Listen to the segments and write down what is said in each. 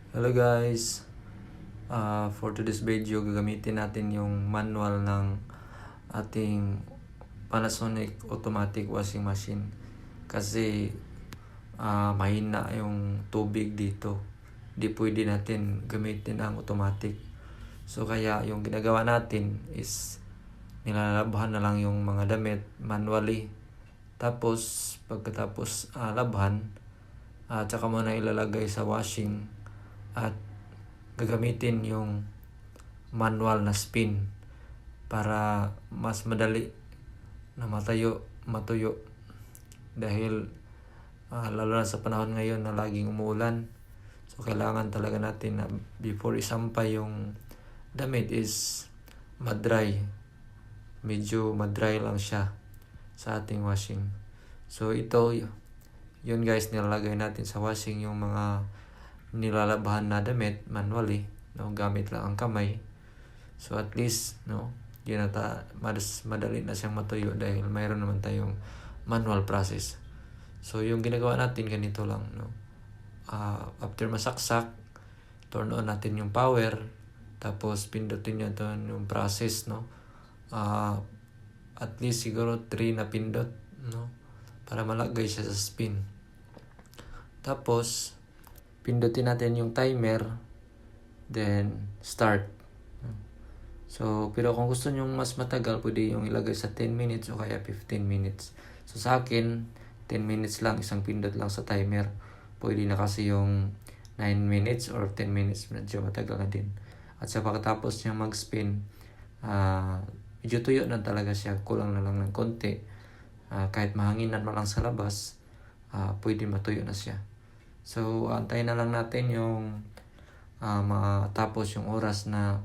Hello guys, for today's video gagamitin natin yung manual ng ating Panasonic automatic washing machine kasi mahina yung tubig dito, di pwede natin gamitin ang automatic. So kaya yung ginagawa natin is nilalabhan na lang yung mga damit manually, tapos pagkatapos labhan tsaka mo na ilalagay sa washing at gagamitin yung manual na spin para mas madali na matuyo dahil lalo na sa panahon ngayon na laging umuulan. So kailangan talaga natin na before isampay yung damit is medyo madry lang siya sa ating washing. So ito yun guys, nilalagay natin sa washing yung mga nilalabhan na damit manually, gamit lang ang kamay. So at least yun mas madali na siyang matuyo dahil mayroon naman tayong manual process. So yung ginagawa natin ganito lang, after masaksak, turn on natin yung power, tapos pindutin nyo doon yung process, at least siguro 3 na pindot, para malagay siya sa spin. Tapos pindutin natin yung timer, then start. So pero kung gusto nyo mas matagal, pwede yung ilagay sa 10 minutes o kaya 15 minutes. So sa akin 10 minutes lang, isang pindot lang sa timer. Pwede na kasi yung 9 minutes or 10 minutes, medyo matagal na din. At sa pagkatapos niya mag-spin, medyo tuyo na talaga siya, kulang na lang ng konti. Kahit mahanginan mo lang sa labas, pwede matuyo na siya. So antayin na lang natin yung matapos yung oras na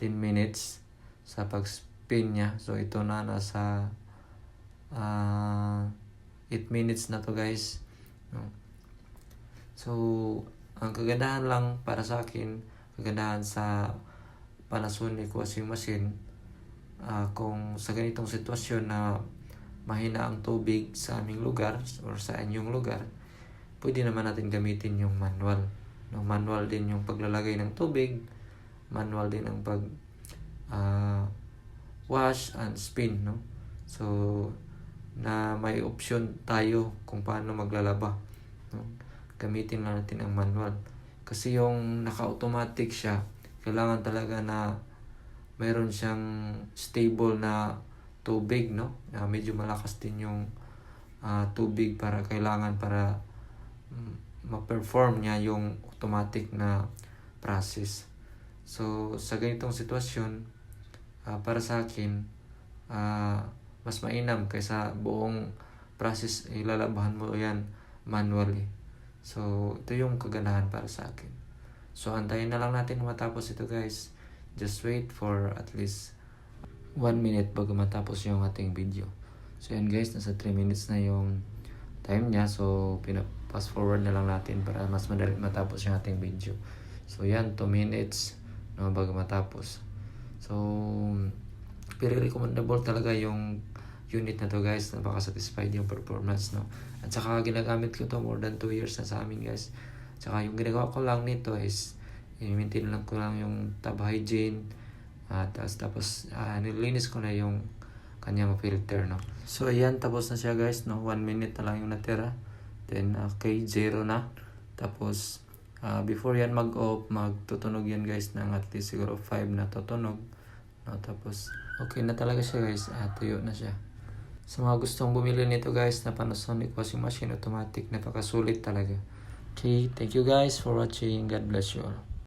10 minutes sa pag-spin niya. So ito na nasa 8 minutes na to guys. So ang kagandahan lang para sa akin, kagandahan sa Panasonic washing machine, kung sa ganitong sitwasyon na mahina ang tubig sa aming lugar or sa inyong lugar, pwede naman natin gamitin yung manual. Manual din yung paglalagay ng tubig, manual din ang pag wash and spin, So na may option tayo kung paano maglalaba, gamitin lang natin ang manual. Kasi yung naka-automatic siya, kailangan talaga na mayroon siyang stable na tubig, medyo malakas din yung tubig para ma-perform niya yung automatic na process. So sa ganitong sitwasyon, para sa akin, mas mainam kaysa buong process ilalabhan mo yan manually. So ito yung kagandahan para sa akin. So antayin na lang natin matapos ito guys. Just wait for at least 1 minute bago matapos yung ating video. So yan guys, nasa 3 minutes na yung time niya. So fast forward na lang natin para mas madali matapos yung ating video. So yan, 2 minutes bago matapos. So very recommendable talaga yung unit na to guys. Napaka-satisfied yung performance, At saka ginagamit ko to more than 2 years na sa amin guys. At saka yung ginagawa ko lang nito is i-maintain lang ko lang yung tub hygiene, tapos nilinis ko na yung kanyang filter, So ayan, tapos na siya guys, 1 minute na lang yung natira. Then okay, 0 na. Tapos before yan mag-off, magtutunog yan guys ng at least siguro 5 na tutunog, Tapos okay na talaga siya guys, tuyo na siya. Sa mga gustong bumili nito guys na Panasonic washing machine automatic, napakasulit talaga. Okay, thank you guys for watching. God bless you all.